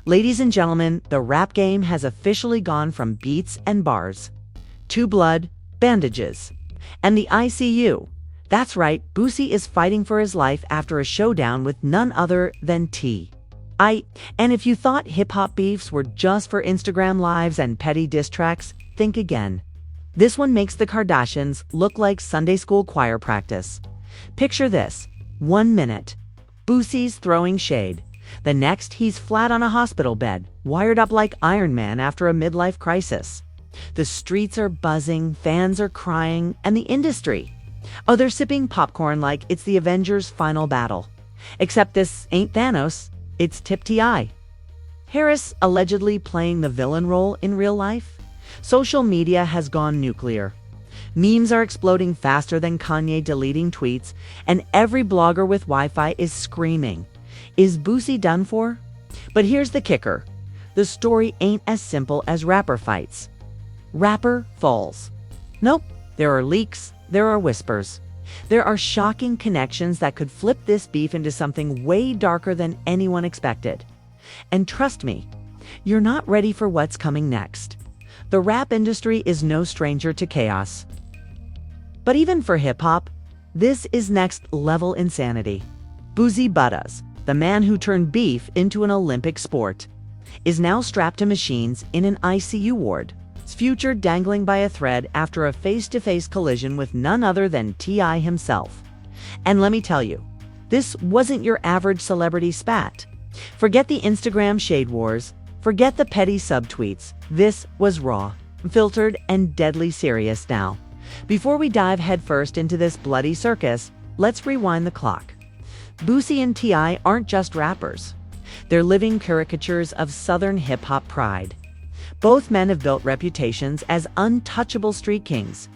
Ladies and gentlemen, the rap game has officially gone from beats and bars to blood, bandages, and the ICU. That's right, Boosie is fighting for his life after a showdown with none other than T.I. And if you thought hip-hop beefs were just for Instagram lives and petty diss tracks, think again. This one makes the Kardashians look like Sunday school choir practice. Picture this: 1 minute, Boosie's throwing shade. The next, he's flat on a hospital bed, wired up like Iron Man after a midlife crisis. The streets are buzzing, fans are crying, and the industry, oh, they're sipping popcorn like it's the Avengers' final battle. Except this ain't Thanos, it's Tip T.I. Harris allegedly playing the villain role in real life. Social media has gone nuclear. Memes are exploding faster than Kanye deleting tweets, and every blogger with Wi-Fi is screaming, "Is Boosie done for?" But here's the kicker. The story ain't as simple as rapper fights. Rapper falls. Nope, there are leaks, there are whispers. There are shocking connections that could flip this beef into something way darker than anyone expected. And trust me, you're not ready for what's coming next. The rap industry is no stranger to chaos. But even for hip-hop, this is next-level insanity. Boosie Buttaz, the man who turned beef into an Olympic sport, is now strapped to machines in an ICU ward. His future dangling by a thread after a face-to-face collision with none other than T.I. himself. And let me tell you, this wasn't your average celebrity spat. Forget the Instagram shade wars, forget the petty subtweets. This was raw, filtered, and deadly serious now. Before we dive headfirst into this bloody circus, let's rewind the clock. Boosie and T.I. aren't just rappers. They're living caricatures of Southern hip-hop pride. Both men have built reputations as untouchable street kings.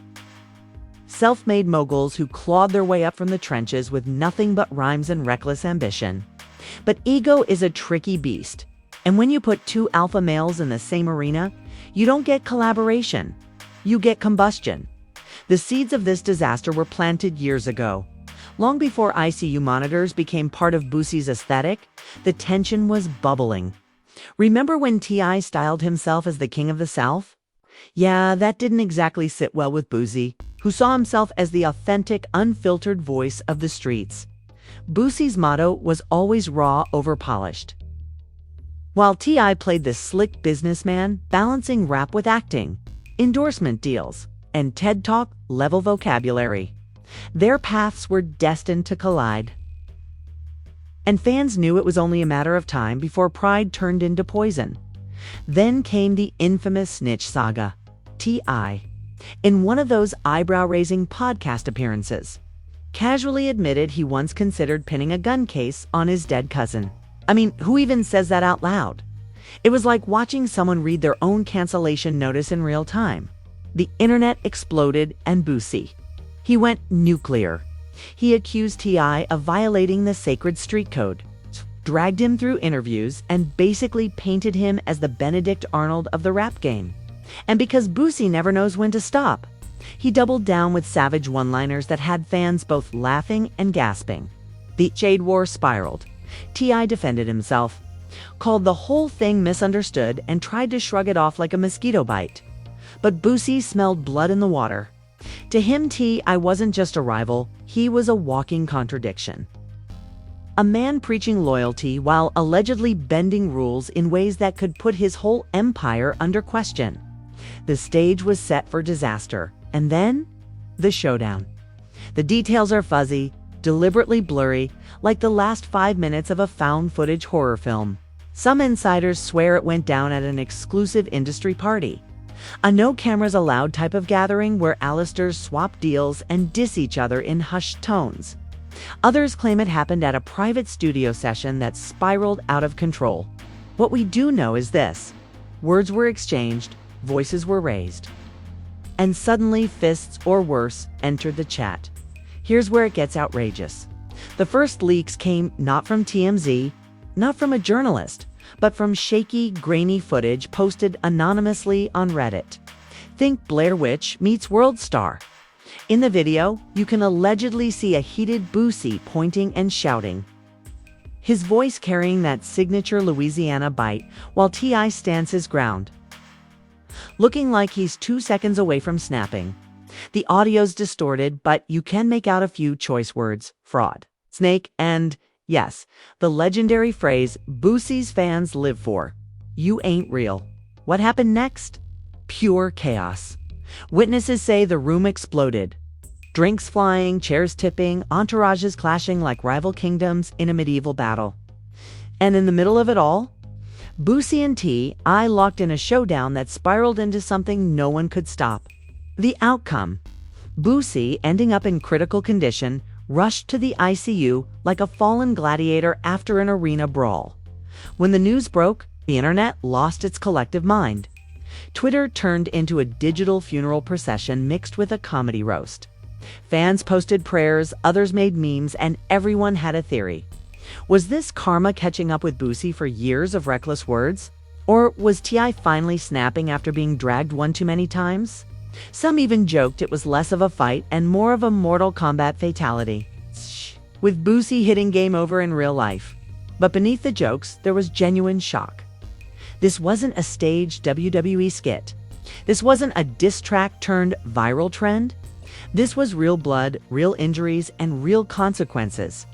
Self-made moguls who clawed their way up from the trenches with nothing but rhymes and reckless ambition. But ego is a tricky beast. And when you put two alpha males in the same arena, you don't get collaboration. You get combustion. The seeds of this disaster were planted years ago. Long before ICU monitors became part of Boosie's aesthetic, the tension was bubbling. Remember when T.I. styled himself as the King of the South? Yeah, that didn't exactly sit well with Boosie, who saw himself as the authentic, unfiltered voice of the streets. Boosie's motto was always raw over polished, while T.I. played the slick businessman, balancing rap with acting, endorsement deals, and TED Talk level vocabulary. Their paths were destined to collide. And fans knew it was only a matter of time before pride turned into poison. Then came the infamous snitch saga. T.I., in one of those eyebrow-raising podcast appearances, casually admitted he once considered pinning a gun case on his dead cousin. I mean, who even says that out loud? It was like watching someone read their own cancellation notice in real time. The internet exploded, and Boosie, he went nuclear. He accused T.I. of violating the sacred street code, dragged him through interviews, and basically painted him as the Benedict Arnold of the rap game. And because Boosie never knows when to stop, he doubled down with savage one-liners that had fans both laughing and gasping. The shade war spiraled. T.I. defended himself, called the whole thing misunderstood, and tried to shrug it off like a mosquito bite. But Boosie smelled blood in the water. To him, T.I. wasn't just a rival, he was a walking contradiction. A man preaching loyalty while allegedly bending rules in ways that could put his whole empire under question. The stage was set for disaster. And then, the showdown. The details are fuzzy, deliberately blurry, like the last 5 minutes of a found-footage horror film. Some insiders swear it went down at an exclusive industry party, a no-cameras-allowed type of gathering where Alisters swap deals and diss each other in hushed tones. Others claim it happened at a private studio session that spiraled out of control. What we do know is this: words were exchanged, voices were raised, and suddenly fists, or worse, entered the chat. Here's where it gets outrageous. The first leaks came not from TMZ, not from a journalist, but from shaky, grainy footage posted anonymously on Reddit. Think Blair Witch meets World Star. In the video, you can allegedly see a heated Boosie pointing and shouting, his voice carrying that signature Louisiana bite while T.I. stands his ground, looking like he's 2 seconds away from snapping. The audio's distorted, but you can make out a few choice words: fraud, snake, and, yes, the legendary phrase Boosie's fans live for: "You ain't real." What happened next? Pure chaos. Witnesses say the room exploded. Drinks flying, chairs tipping, entourages clashing like rival kingdoms in a medieval battle. And in the middle of it all, Boosie and T.I. locked in a showdown that spiraled into something no one could stop. The outcome: Boosie, ending up in critical condition, rushed to the ICU like a fallen gladiator after an arena brawl. When the news broke, the internet lost its collective mind. Twitter turned into a digital funeral procession mixed with a comedy roast. Fans posted prayers, others made memes, and everyone had a theory. Was this karma catching up with Boosie for years of reckless words? Or was T.I. finally snapping after being dragged one too many times? Some even joked it was less of a fight and more of a Mortal Kombat fatality, with Boosie hitting game over in real life. But beneath the jokes, there was genuine shock. This wasn't a staged WWE skit. This wasn't a diss track turned viral trend. This was real blood, real injuries, and real consequences.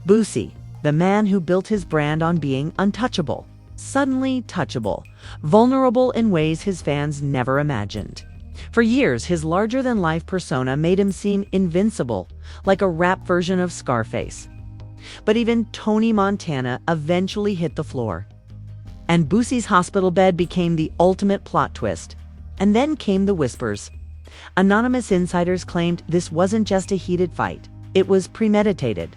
Boosie, the man who built his brand on being untouchable, suddenly touchable, vulnerable in ways his fans never imagined. For years, his larger-than-life persona made him seem invincible, like a rap version of Scarface. But even Tony Montana eventually hit the floor. And Boosie's hospital bed became the ultimate plot twist. And then came the whispers. Anonymous insiders claimed this wasn't just a heated fight. It was premeditated.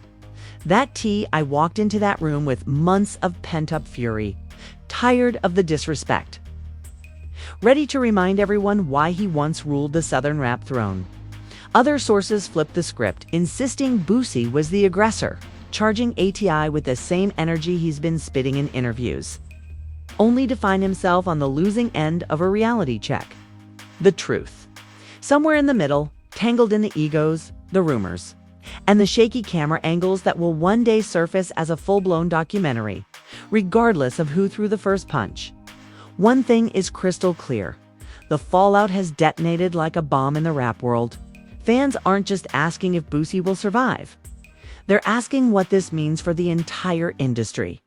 That T.I. walked into that room with months of pent-up fury, tired of the disrespect, ready to remind everyone why he once ruled the Southern rap throne. Other sources flipped the script, insisting Boosie was the aggressor, charging ATI with the same energy he's been spitting in interviews, only to find himself on the losing end of a reality check. The truth. Somewhere in the middle, tangled in the egos, the rumors, and the shaky camera angles that will one day surface as a full-blown documentary, regardless of who threw the first punch. One thing is crystal clear. The fallout has detonated like a bomb in the rap world. Fans aren't just asking if Boosie will survive. They're asking what this means for the entire industry.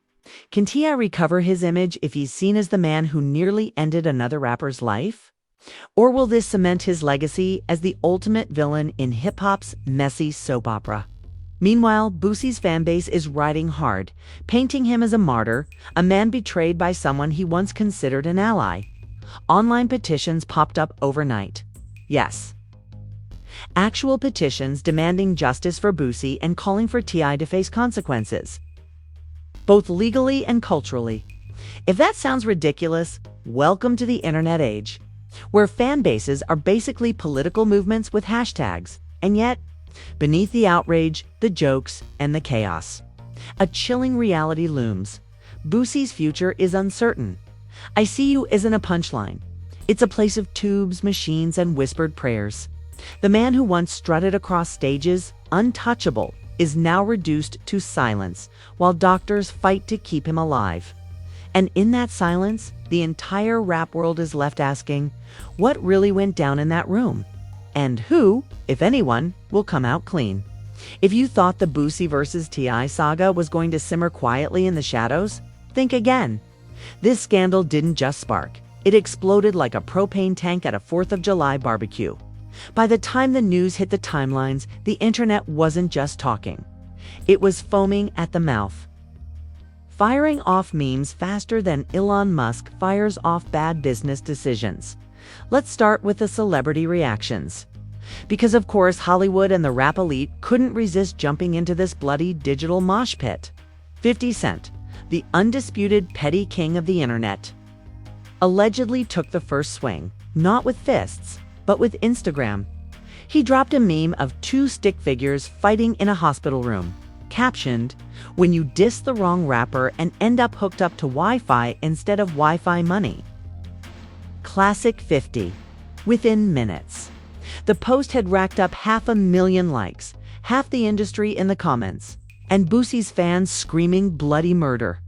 Can T.I. recover his image if he's seen as the man who nearly ended another rapper's life? Or will this cement his legacy as the ultimate villain in hip-hop's messy soap opera? Meanwhile, Boosie's fanbase is riding hard, painting him as a martyr, a man betrayed by someone he once considered an ally. Online petitions popped up overnight. Yes, actual petitions demanding justice for Boosie and calling for T.I. to face consequences, both legally and culturally. If that sounds ridiculous, welcome to the internet age, where fan bases are basically political movements with hashtags. And yet, beneath the outrage, the jokes, and the chaos, a chilling reality looms. Boosie's future is uncertain. ICU isn't a punchline. It's a place of tubes, machines, and whispered prayers. The man who once strutted across stages, untouchable, is now reduced to silence, while doctors fight to keep him alive. And in that silence, the entire rap world is left asking, what really went down in that room? And who, if anyone, will come out clean? If you thought the Boosie versus T.I. saga was going to simmer quietly in the shadows, think again. This scandal didn't just spark. It exploded like a propane tank at a 4th of July barbecue. By the time the news hit the timelines, the internet wasn't just talking. It was foaming at the mouth, firing off memes faster than Elon Musk fires off bad business decisions. Let's start with the celebrity reactions. Because of course Hollywood and the rap elite couldn't resist jumping into this bloody digital mosh pit. 50 Cent, the undisputed petty king of the internet, allegedly took the first swing, not with fists, but with Instagram. He dropped a meme of 2 stick figures fighting in a hospital room, captioned, "When you diss the wrong rapper and end up hooked up to Wi-Fi instead of Wi-Fi money." Classic 50. Within minutes, the post had racked up 500,000 likes, half the industry in the comments. and Boosie's fans screaming bloody murder.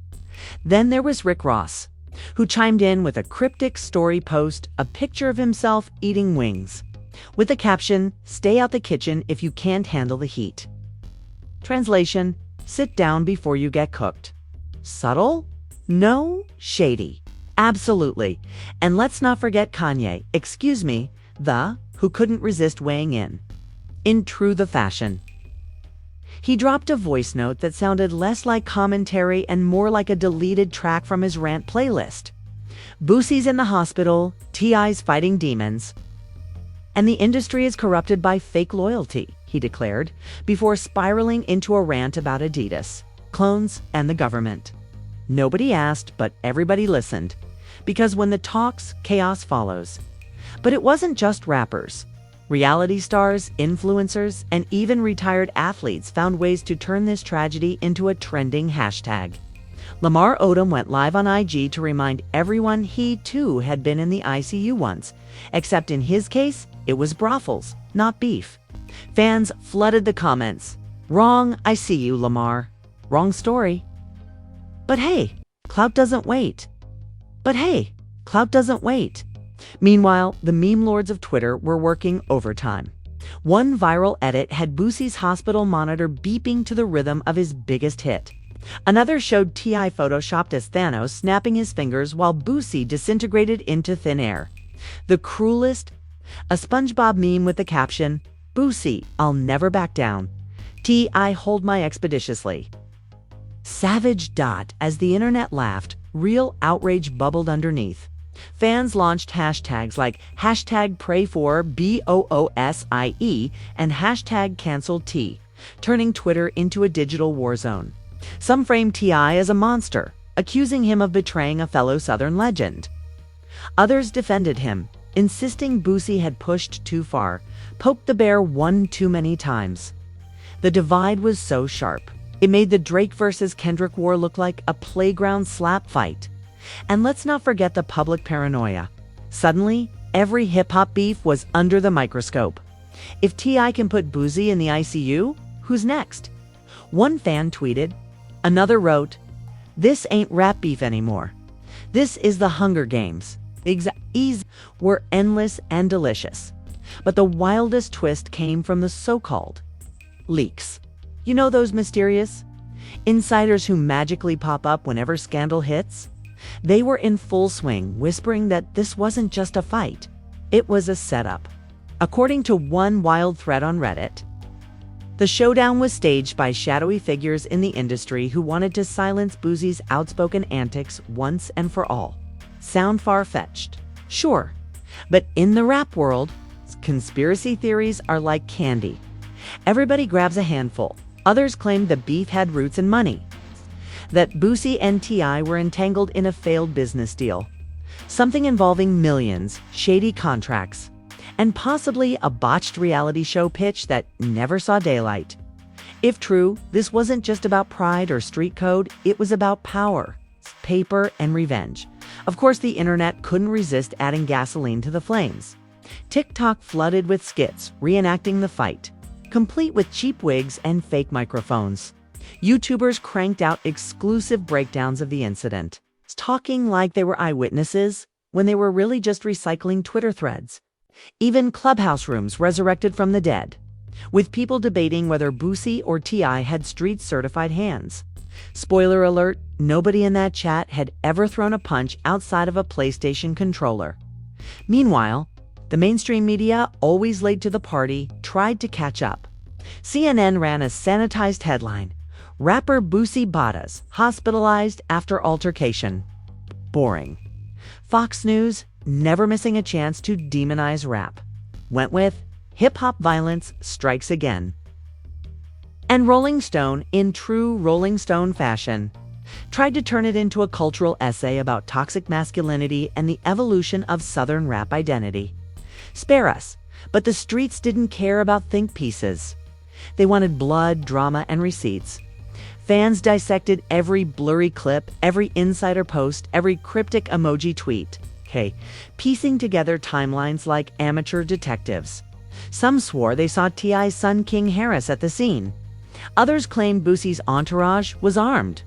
Then there was Rick Ross, who chimed in with a cryptic story post, a picture of himself eating wings, with the caption, "Stay out the kitchen if you can't handle the heat." Translation, sit down before you get cooked. Subtle? No. Shady. Absolutely. And let's not forget Kanye, who couldn't resist weighing in true the fashion. He dropped a voice note that sounded less like commentary and more like a deleted track from his rant playlist. Boosie's in the hospital, T.I.'s fighting demons, and the industry is corrupted by fake loyalty, he declared, before spiraling into a rant about Adidas, clones, and the government. Nobody asked, but everybody listened, because when the talks, chaos follows. But it wasn't just rappers. Reality stars, influencers, and even retired athletes found ways to turn this tragedy into a trending hashtag. Lamar Odom went live on IG to remind everyone he too had been in the ICU once, except in his case, it was brothels, not beef. Fans flooded the comments. Wrong ICU, Lamar. Wrong story. But hey, clout doesn't wait. Meanwhile, the meme lords of Twitter were working overtime. One viral edit had Boosie's hospital monitor beeping to the rhythm of his biggest hit. Another showed T.I. photoshopped as Thanos snapping his fingers while Boosie disintegrated into thin air. The cruelest? A SpongeBob meme with the caption, "Boosie, I'll never back down. T.I. hold my expeditiously." Savage. As the internet laughed, real outrage bubbled underneath. Fans launched hashtags like hashtag pray for BOOSIE and hashtag cancel T, turning Twitter into a digital war zone. Some framed T.I. as a monster, accusing him of betraying a fellow Southern legend. Others defended him, insisting Boosie had pushed too far, poked the bear one too many times. The divide was so sharp, it made the Drake versus Kendrick war look like a playground slap fight. And let's not forget the public paranoia. Suddenly, every hip-hop beef was under the microscope. If T.I. can put Boosie in the ICU, who's next? One fan tweeted. Another wrote, "This ain't rap beef anymore. This is the Hunger Games." These were endless and delicious. But the wildest twist came from the so-called leaks. You know those mysterious insiders who magically pop up whenever scandal hits? They were in full swing, whispering that this wasn't just a fight. It was a setup. According to one wild thread on Reddit, the showdown was staged by shadowy figures in the industry who wanted to silence Boosie's outspoken antics once and for all. Sound far-fetched? Sure. But in the rap world, conspiracy theories are like candy. Everybody grabs a handful. Others claim the beef had roots in money, that Boosie and T.I. were entangled in a failed business deal, something involving millions, shady contracts, and possibly a botched reality show pitch that never saw daylight. If true, this wasn't just about pride or street code, it was about power, paper, and revenge. Of course, the internet couldn't resist adding gasoline to the flames. TikTok flooded with skits reenacting the fight, complete with cheap wigs and fake microphones. YouTubers cranked out exclusive breakdowns of the incident, talking like they were eyewitnesses when they were really just recycling Twitter threads. Even Clubhouse rooms resurrected from the dead, with people debating whether Boosie or T.I. had street-certified hands. Spoiler alert, nobody in that chat had ever thrown a punch outside of a PlayStation controller. Meanwhile, the mainstream media, always late to the party, tried to catch up. CNN ran a sanitized headline, "Rapper Boosie Badass hospitalized after altercation." Boring. Fox News, never missing a chance to demonize rap, went with "Hip-hop violence strikes again." And Rolling Stone, in true Rolling Stone fashion, tried to turn it into a cultural essay about toxic masculinity and the evolution of Southern rap identity. Spare us, but the streets didn't care about think pieces. They wanted blood, drama, and receipts. Fans dissected every blurry clip, every insider post, every cryptic emoji tweet, piecing together timelines like amateur detectives. Some swore they saw T.I.'s son King Harris at the scene. Others claimed Boosie's entourage was armed.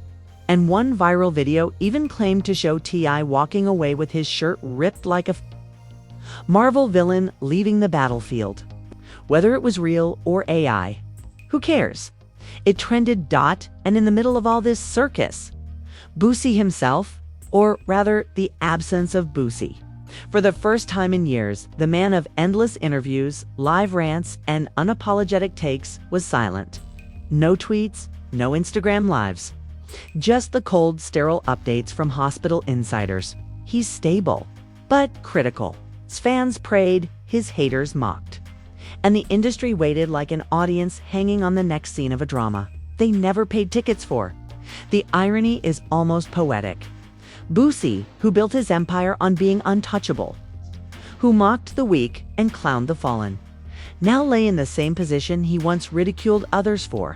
And one viral video even claimed to show T.I. walking away with his shirt ripped like a Marvel villain leaving the battlefield. Whether it was real or AI, who cares? It trended. And in the middle of all this circus, Boosie himself, or rather the absence of Boosie. For the first time in years, the man of endless interviews, live rants, and unapologetic takes was silent. No tweets, no Instagram lives. Just the cold, sterile updates from hospital insiders. He's stable, but critical. His fans prayed, his haters mocked. And the industry waited like an audience hanging on the next scene of a drama they never paid tickets for. The irony is almost poetic. Boosie, who built his empire on being untouchable, who mocked the weak and clowned the fallen, now lay in the same position he once ridiculed others for.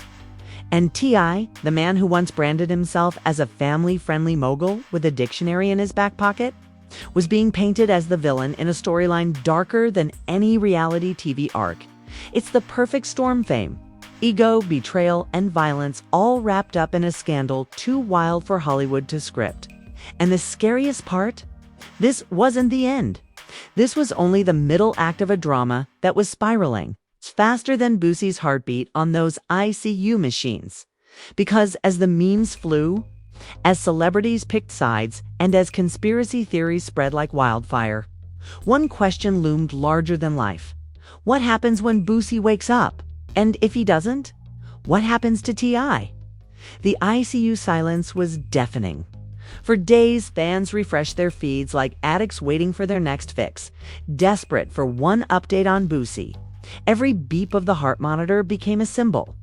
And T.I., the man who once branded himself as a family-friendly mogul with a dictionary in his back pocket, was being painted as the villain in a storyline darker than any reality TV arc. It's the perfect storm: fame, ego, betrayal, and violence, all wrapped up in a scandal too wild for Hollywood to script. And the scariest part? This wasn't the end. This was only the middle act of a drama that was spiraling faster than Boosie's heartbeat on those ICU machines. Because as the memes flew, as celebrities picked sides, and as conspiracy theories spread like wildfire, one question loomed larger than life. What happens when Boosie wakes up? And if he doesn't, what happens to T.I.? The ICU silence was deafening. For days, fans refreshed their feeds like addicts waiting for their next fix, desperate for one update on Boosie. Every beep of the heart monitor became a symbol.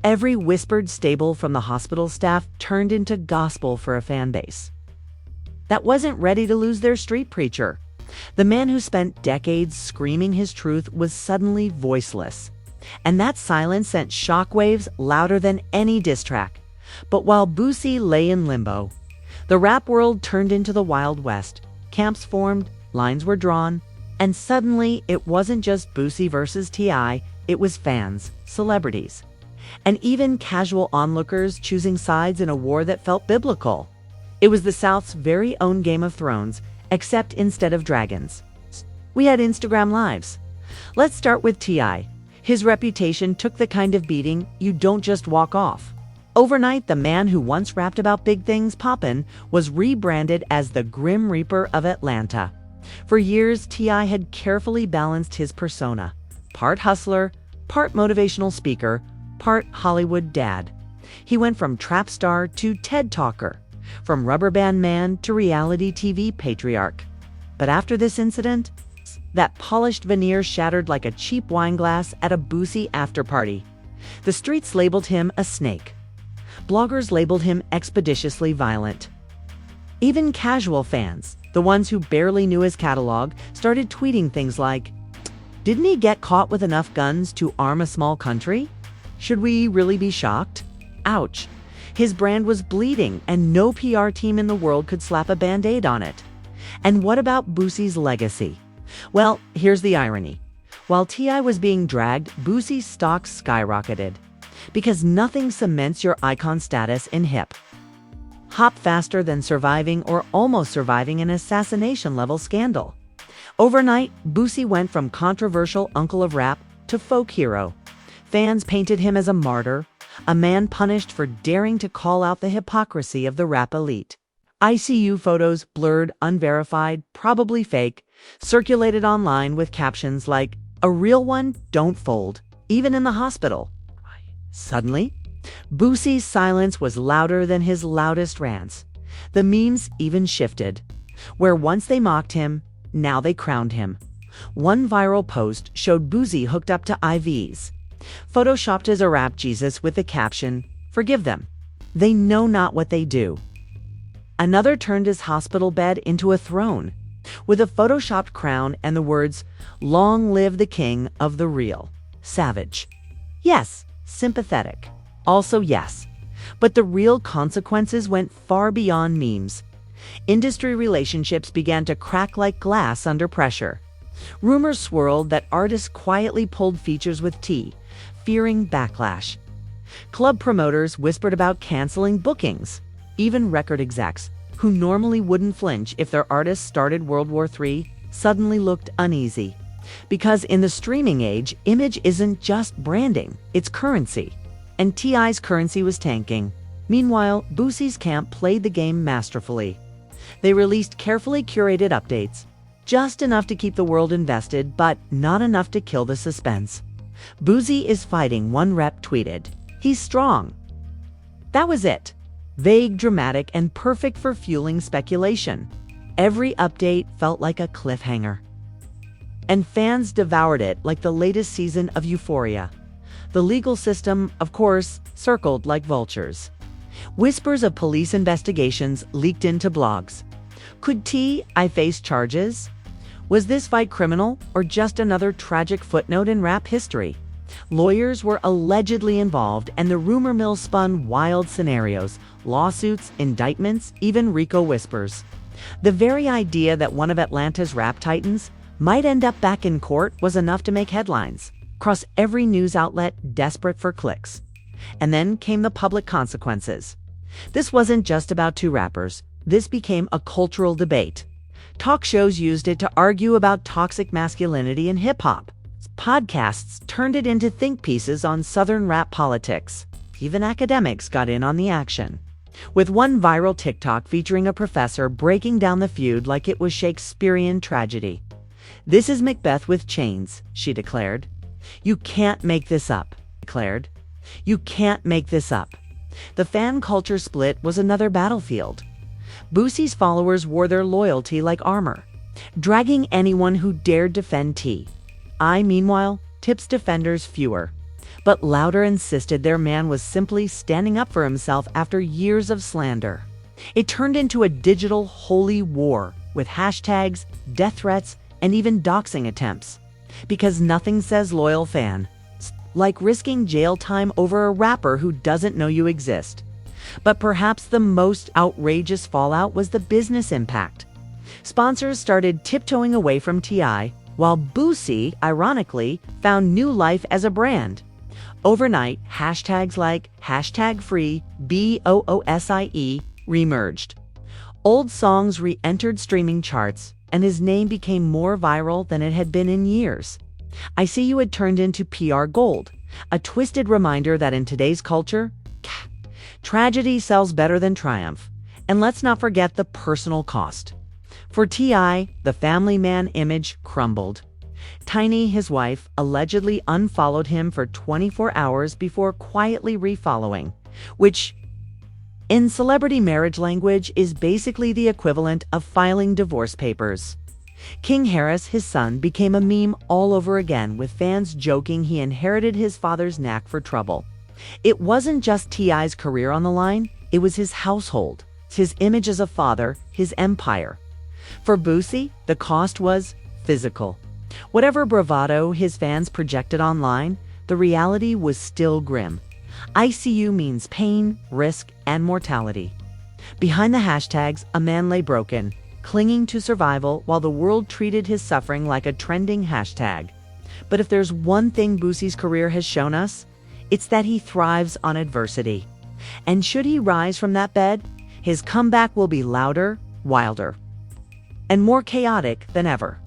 Every whispered stable from the hospital staff turned into gospel for a fan base that wasn't ready to lose their street preacher. The man who spent decades screaming his truth was suddenly voiceless. And that silence sent shockwaves louder than any diss track. But while Boosie lay in limbo, the rap world turned into the Wild West. Camps formed, lines were drawn, and suddenly it wasn't just Boosie versus T.I., it was fans, celebrities, and even casual onlookers choosing sides in a war that felt biblical. It was the South's very own Game of Thrones, except instead of dragons, we had Instagram Lives. Let's start with T.I. His reputation took the kind of beating you don't just walk off. Overnight, the man who once rapped about big things poppin' was rebranded as the Grim Reaper of Atlanta. For years, T.I. had carefully balanced his persona. Part hustler, part motivational speaker, part Hollywood dad. He went from trap star to TED talker, from rubber band man to reality TV patriarch. But after this incident, that polished veneer shattered like a cheap wine glass at a Boosie after-party. The streets labeled him a snake. Bloggers labeled him expeditiously violent. Even casual fans, the ones who barely knew his catalog, started tweeting things like, "Didn't he get caught with enough guns to arm a small country? Should we really be shocked? Ouch." His brand was bleeding, and no PR team in the world could slap a Band-Aid on it. And what about Boosie's legacy? Well, here's the irony. While T.I. was being dragged, Boosie's stocks skyrocketed. Because nothing cements your icon status in hip hop faster than surviving or almost surviving an assassination-level scandal. Overnight, Boosie went from controversial uncle of rap to folk hero. Fans painted him as a martyr, a man punished for daring to call out the hypocrisy of the rap elite. ICU photos, blurred, unverified, probably fake, circulated online with captions like, "A real one, don't fold," even in the hospital. Suddenly, Boosie's silence was louder than his loudest rants. The memes even shifted. Where once they mocked him, now they crowned him. One viral post showed Boosie hooked up to IVs, photoshopped as a rap Jesus with the caption, "Forgive them. They know not what they do." Another turned his hospital bed into a throne, with a photoshopped crown and the words, "Long live the king of the real." Savage. Yes, sympathetic. Also yes. But the real consequences went far beyond memes. Industry relationships began to crack like glass under pressure. Rumors swirled that artists quietly pulled features with T, fearing backlash. Club promoters whispered about canceling bookings. Even record execs, who normally wouldn't flinch if their artists started World War III, suddenly looked uneasy. Because in the streaming age, image isn't just branding, it's currency. And T.I.'s currency was tanking. Meanwhile, Boosie's camp played the game masterfully. They released carefully curated updates, just enough to keep the world invested, but not enough to kill the suspense. Boosie is fighting, one rep tweeted. He's strong. That was it. Vague, dramatic, and perfect for fueling speculation. Every update felt like a cliffhanger. And fans devoured it like the latest season of Euphoria. The legal system, of course, circled like vultures. Whispers of police investigations leaked into blogs. Could T.I. face charges? Was this fight criminal or just another tragic footnote in rap history? Lawyers were allegedly involved, and the rumor mill spun wild scenarios, lawsuits, indictments, even RICO whispers. The very idea that one of Atlanta's rap titans might end up back in court was enough to make headlines, across every news outlet desperate for clicks. And then came the public consequences. This wasn't just about two rappers. This became a cultural debate. Talk shows used it to argue about toxic masculinity in hip-hop. Podcasts turned it into think pieces on Southern rap politics. Even academics got in on the action. With one viral TikTok featuring a professor breaking down the feud like it was Shakespearean tragedy. "This is Macbeth with chains," she declared. "You can't make this up," declared. "You can't make this up." The fan culture split was another battlefield. Boosie's followers wore their loyalty like armor, dragging anyone who dared defend T.I., meanwhile, tips defenders fewer, but louder insisted their man was simply standing up for himself after years of slander. It turned into a digital holy war with hashtags, death threats, and even doxing attempts. Because nothing says loyal fan like risking jail time over a rapper who doesn't know you exist. But perhaps the most outrageous fallout was the business impact. Sponsors started tiptoeing away from T.I., while Boosie, ironically, found new life as a brand. Overnight, hashtags like #free BOOSIE reemerged. Old songs re-entered streaming charts, and his name became more viral than it had been in years. ICU had turned into PR gold, a twisted reminder that in today's culture, tragedy sells better than triumph. And let's not forget the personal cost. For T.I., the family man image crumbled. Tiny, his wife, allegedly unfollowed him for 24 hours before quietly refollowing, which, in celebrity marriage language, is basically the equivalent of filing divorce papers. King Harris, his son, became a meme all over again, with fans joking he inherited his father's knack for trouble. It wasn't just T.I.'s career on the line, it was his household, his image as a father, his empire. For Boosie, the cost was physical. Whatever bravado his fans projected online, the reality was still grim. ICU means pain, risk, and mortality. Behind the hashtags, a man lay broken, clinging to survival while the world treated his suffering like a trending hashtag. But if there's one thing Boosie's career has shown us, it's that he thrives on adversity. And should he rise from that bed, his comeback will be louder, wilder, and more chaotic than ever.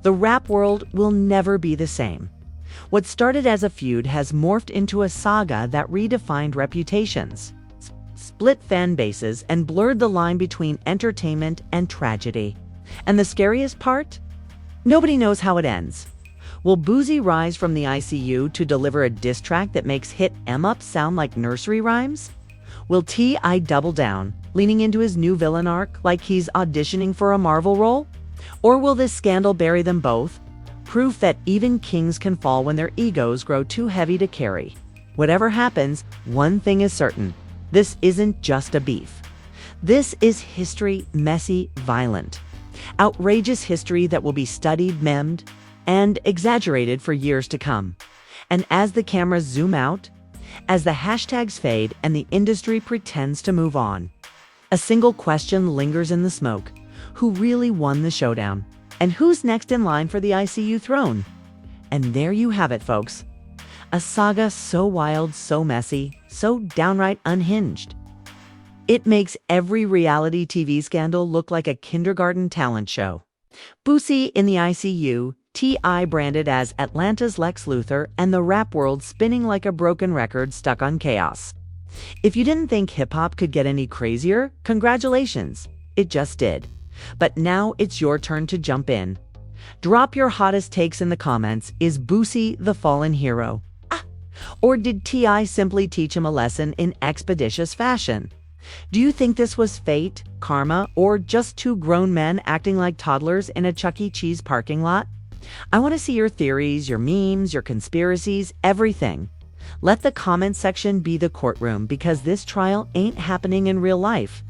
The rap world will never be the same. What started as a feud has morphed into a saga that redefined reputations, split fan bases, and blurred the line between entertainment and tragedy. And the scariest part? Nobody knows how it ends. Will Boosie rise from the ICU to deliver a diss track that makes hit M-Up sound like nursery rhymes? Will T.I. double down, leaning into his new villain arc like he's auditioning for a Marvel role? Or will this scandal bury them both? Proof that even kings can fall when their egos grow too heavy to carry. Whatever happens, one thing is certain. This isn't just a beef. This is history, messy, violent. Outrageous history that will be studied, memed, and exaggerated for years to come. And as the cameras zoom out, as the hashtags fade and the industry pretends to move on, a single question lingers in the smoke. Who really won the showdown? And who's next in line for the ICU throne? And there you have it, folks. A saga so wild, so messy, so downright unhinged. It makes every reality TV scandal look like a kindergarten talent show. Boosie in the ICU, T.I. branded as Atlanta's Lex Luthor, and the rap world spinning like a broken record stuck on chaos. If you didn't think hip-hop could get any crazier, congratulations. It just did. But now it's your turn to jump in. Drop your hottest takes in the comments. Is Boosie the fallen hero? Or did T.I. simply teach him a lesson in expeditious fashion? Do you think this was fate, karma, or just two grown men acting like toddlers in a Chuck E. Cheese parking lot? I want to see your theories, your memes, your conspiracies, everything. Let the comment section be the courtroom, because this trial ain't happening in real life.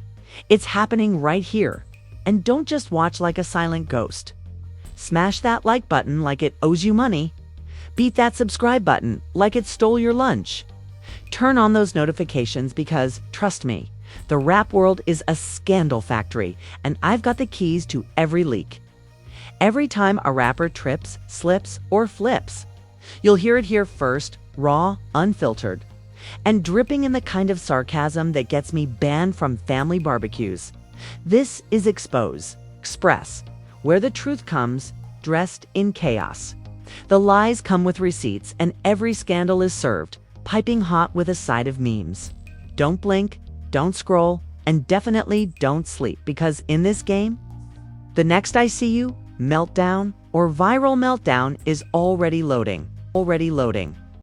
It's happening right here. And don't just watch like a silent ghost. Smash that like button like it owes you money. Beat that subscribe button like it stole your lunch. Turn on those notifications because, trust me, the rap world is a scandal factory, and I've got the keys to every leak. Every time a rapper trips, slips, or flips, you'll hear it here first, raw, unfiltered, and dripping in the kind of sarcasm that gets me banned from family barbecues. This is Express, where the truth comes, dressed in chaos. The lies come with receipts, and every scandal is served, piping hot with a side of memes. Don't blink, don't scroll, and definitely don't sleep, because in this game, the next ICU, meltdown, or viral meltdown is already loading.